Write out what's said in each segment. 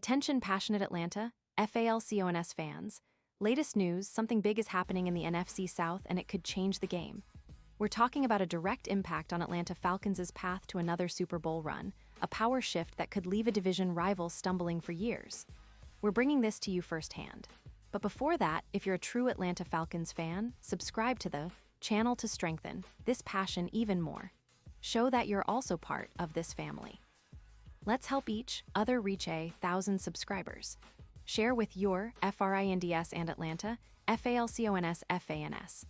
Attention passionate Atlanta, Falcons fans. Latest news, something big is happening in the NFC South and it could change the game. We're talking about a direct impact on Atlanta Falcons' path to another Super Bowl run, a power shift that could leave a division rival stumbling for years. We're bringing this to you firsthand. But before that, if you're a true Atlanta Falcons fan, subscribe to the channel to strengthen this passion even more. Show that you're also part of this family. Let's help each other reach 1,000 subscribers. Share with your FRINDS and Atlanta, FALCONS.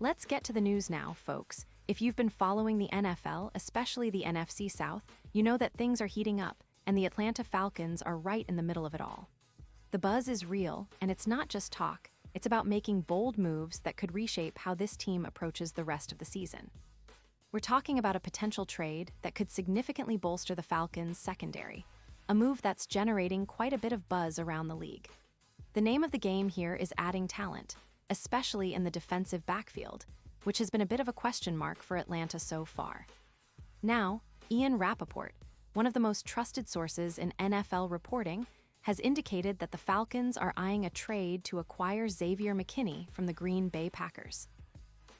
Let's get to the news now, folks. If you've been following the NFL, especially the NFC South, you know that things are heating up, and the Atlanta Falcons are right in the middle of it all. The buzz is real, and it's not just talk. It's about making bold moves that could reshape how this team approaches the rest of the season. We're talking about a potential trade that could significantly bolster the Falcons' secondary, a move that's generating quite a bit of buzz around the league. The name of the game here is adding talent, especially in the defensive backfield, which has been a bit of a question mark for Atlanta so far. Now, Ian Rappaport, one of the most trusted sources in NFL reporting, has indicated that the Falcons are eyeing a trade to acquire Xavier McKinney from the Green Bay Packers.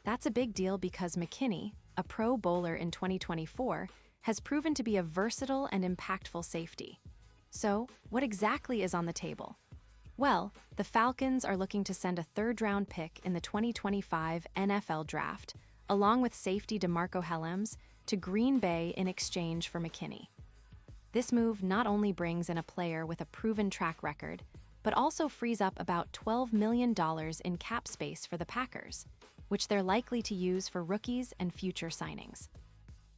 That's a big deal because McKinney, a Pro Bowler in 2024, has proven to be a versatile and impactful safety. So, what exactly is on the table? Well, the Falcons are looking to send a third-round pick in the 2025 NFL Draft, along with safety DeMarco Hellams, to Green Bay in exchange for McKinney. This move not only brings in a player with a proven track record, but also frees up about $12 million in cap space for the Packers, which they're likely to use for rookies and future signings.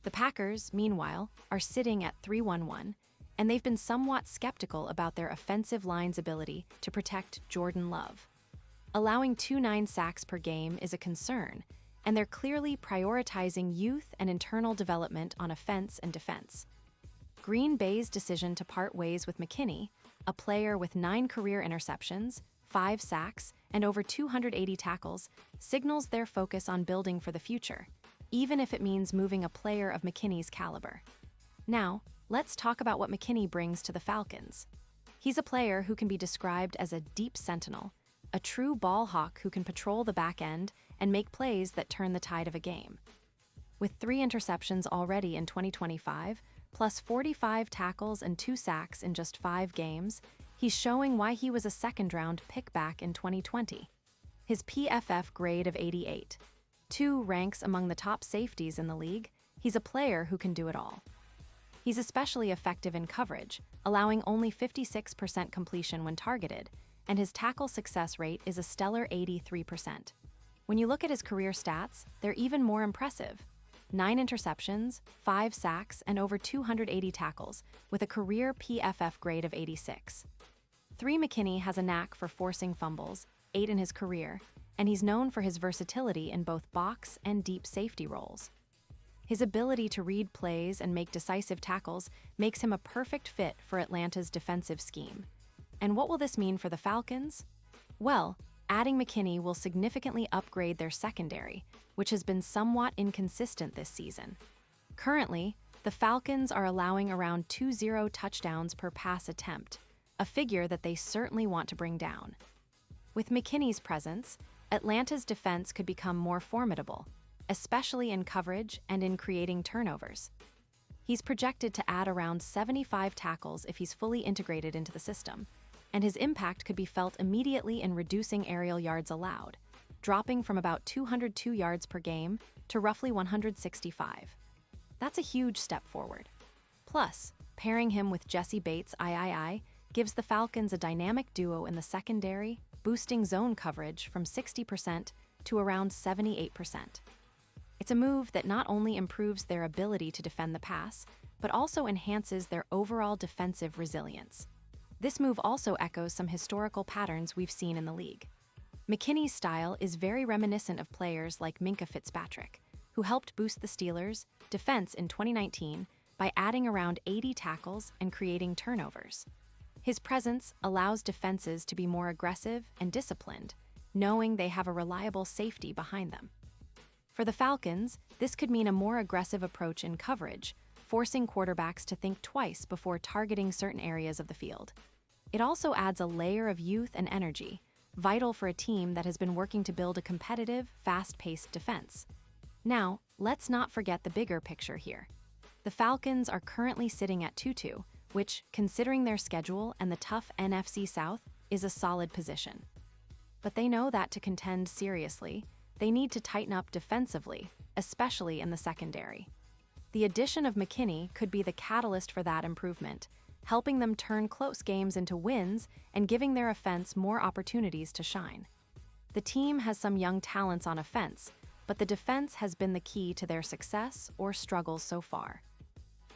The Packers, meanwhile, are sitting at 3-1-1, and they've been somewhat skeptical about their offensive line's ability to protect Jordan Love. Allowing 2.9 sacks per game is a concern, and they're clearly prioritizing youth and internal development on offense and defense. Green Bay's decision to part ways with McKinney, a player with 9 career interceptions, 5 sacks, and over 280 tackles, signals their focus on building for the future, even if it means moving a player of McKinney's caliber. Now, let's talk about what McKinney brings to the Falcons. He's a player who can be described as a deep sentinel, a true ball hawk who can patrol the back end and make plays that turn the tide of a game. With 3 interceptions already in 2025, plus 45 tackles and 2 sacks in just 5 games, he's showing why he was a second-round pick back in 2020. His PFF grade of 88, 2 ranks among the top safeties in the league. He's a player who can do it all. He's especially effective in coverage, allowing only 56% completion when targeted, and his tackle success rate is a stellar 83%. When you look at his career stats, they're even more impressive. 9 interceptions, 5 sacks, and over 280 tackles, with a career PFF grade of 86. 3 McKinney has a knack for forcing fumbles, 8 in his career, and he's known for his versatility in both box and deep safety roles. His ability to read plays and make decisive tackles makes him a perfect fit for Atlanta's defensive scheme. And what will this mean for the Falcons? Well, adding McKinney will significantly upgrade their secondary, which has been somewhat inconsistent this season. Currently, the Falcons are allowing around 2.0 touchdowns per pass attempt, a figure that they certainly want to bring down. With McKinney's presence, Atlanta's defense could become more formidable, especially in coverage and in creating turnovers. He's projected to add around 75 tackles if he's fully integrated into the system, and his impact could be felt immediately in reducing aerial yards allowed, dropping from about 202 yards per game to roughly 165. That's a huge step forward. Plus, pairing him with Jesse Bates III gives the Falcons a dynamic duo in the secondary, boosting zone coverage from 60% to around 78%. It's a move that not only improves their ability to defend the pass, but also enhances their overall defensive resilience. This move also echoes some historical patterns we've seen in the league. McKinney's style is very reminiscent of players like Minkah Fitzpatrick, who helped boost the Steelers' defense in 2019 by adding around 80 tackles and creating turnovers. His presence allows defenses to be more aggressive and disciplined, knowing they have a reliable safety behind them. For the Falcons, this could mean a more aggressive approach in coverage, forcing quarterbacks to think twice before targeting certain areas of the field. It also adds a layer of youth and energy, vital for a team that has been working to build a competitive, fast-paced defense. Now, let's not forget the bigger picture here. The Falcons are currently sitting at 2-2, which, considering their schedule and the tough NFC South, is a solid position. But they know that to contend seriously, they need to tighten up defensively, especially in the secondary. The addition of McKinney could be the catalyst for that improvement, helping them turn close games into wins and giving their offense more opportunities to shine. The team has some young talents on offense, but the defense has been the key to their success or struggles so far.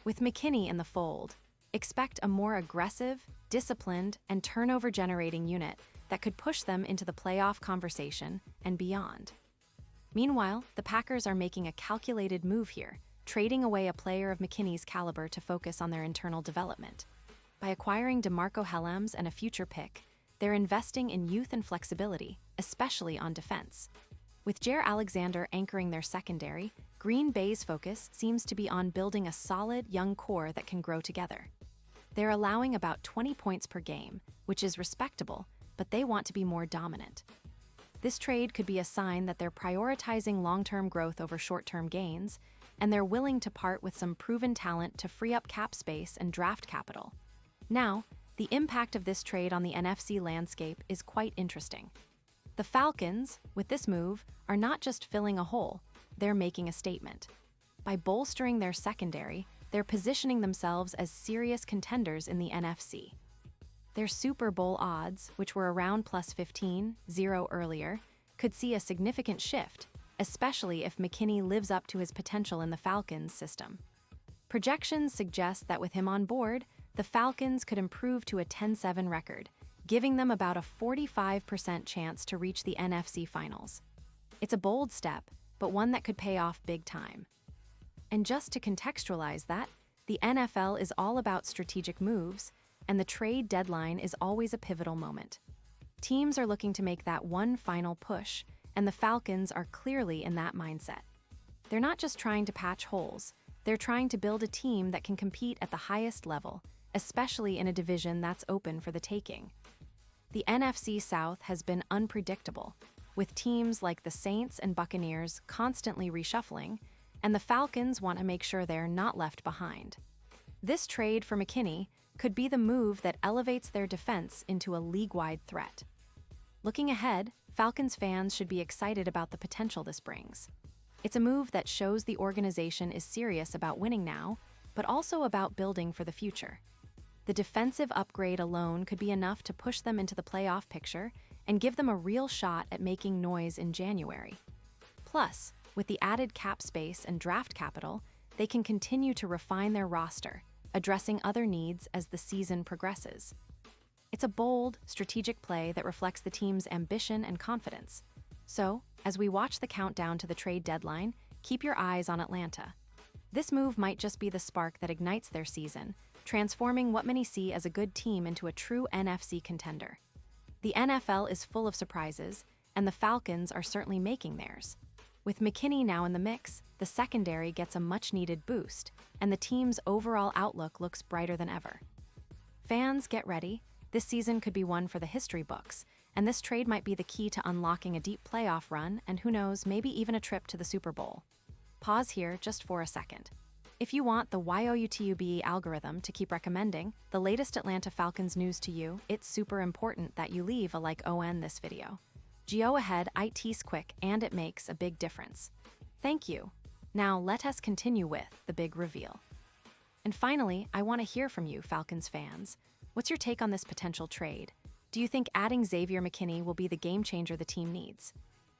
With McKinney in the fold, expect a more aggressive, disciplined, and turnover-generating unit that could push them into the playoff conversation and beyond. Meanwhile, the Packers are making a calculated move here, trading away a player of McKinney's caliber to focus on their internal development. By acquiring DeMarco Hellams and a future pick, they're investing in youth and flexibility, especially on defense. With Jair Alexander anchoring their secondary, Green Bay's focus seems to be on building a solid, young core that can grow together. They're allowing about 20 points per game, which is respectable, but they want to be more dominant. This trade could be a sign that they're prioritizing long-term growth over short-term gains, and they're willing to part with some proven talent to free up cap space and draft capital. Now, the impact of this trade on the NFC landscape is quite interesting. The Falcons, with this move, are not just filling a hole, they're making a statement. By bolstering their secondary, they're positioning themselves as serious contenders in the NFC. Their Super Bowl odds, which were around plus 15, 0 earlier, could see a significant shift, especially if McKinney lives up to his potential in the Falcons system. Projections suggest that with him on board, the Falcons could improve to a 10-7 record, giving them about a 45% chance to reach the NFC Finals. It's a bold step, but one that could pay off big time. And just to contextualize that, the NFL is all about strategic moves, and the trade deadline is always a pivotal moment. Teams are looking to make that one final push, and the Falcons are clearly in that mindset. They're not just trying to patch holes, they're trying to build a team that can compete at the highest level, especially in a division that's open for the taking. The NFC South has been unpredictable, with teams like the Saints and Buccaneers constantly reshuffling, and the Falcons want to make sure they're not left behind. This trade for McKinney could be the move that elevates their defense into a league-wide threat. Looking ahead, Falcons fans should be excited about the potential this brings. It's a move that shows the organization is serious about winning now, but also about building for the future. The defensive upgrade alone could be enough to push them into the playoff picture and give them a real shot at making noise in January. Plus, with the added cap space and draft capital, they can continue to refine their roster, addressing other needs as the season progresses. It's a bold, strategic play that reflects the team's ambition and confidence. So, as we watch the countdown to the trade deadline, keep your eyes on Atlanta. This move might just be the spark that ignites their season, transforming what many see as a good team into a true NFC contender. The NFL is full of surprises, and the Falcons are certainly making theirs. With McKinney now in the mix, the secondary gets a much-needed boost, and the team's overall outlook looks brighter than ever. Fans, get ready. This season could be one for the history books, and this trade might be the key to unlocking a deep playoff run and who knows, maybe even a trip to the Super Bowl. Pause here just for a second. If you want the YOUTUBE algorithm to keep recommending the latest Atlanta Falcons news to you, it's super important that you leave a like on this video. Go ahead, it's quick and it makes a big difference. Thank you. Now let us continue with the big reveal. And finally, I want to hear from you, Falcons fans. What's your take on this potential trade? Do you think adding Xavier McKinney will be the game changer the team needs?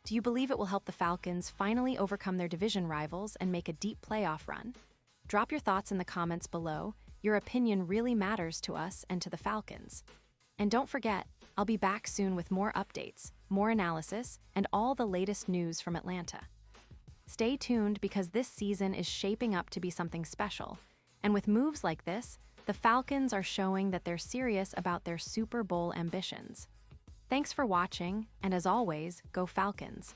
Do you believe it will help the Falcons finally overcome their division rivals and make a deep playoff run? Drop your thoughts in the comments below. Your opinion really matters to us and to the Falcons. And don't forget, I'll be back soon with more updates, more analysis, and all the latest news from Atlanta. Stay tuned because this season is shaping up to be something special. And with moves like this, the Falcons are showing that they're serious about their Super Bowl ambitions. Thanks for watching, and as always, go Falcons!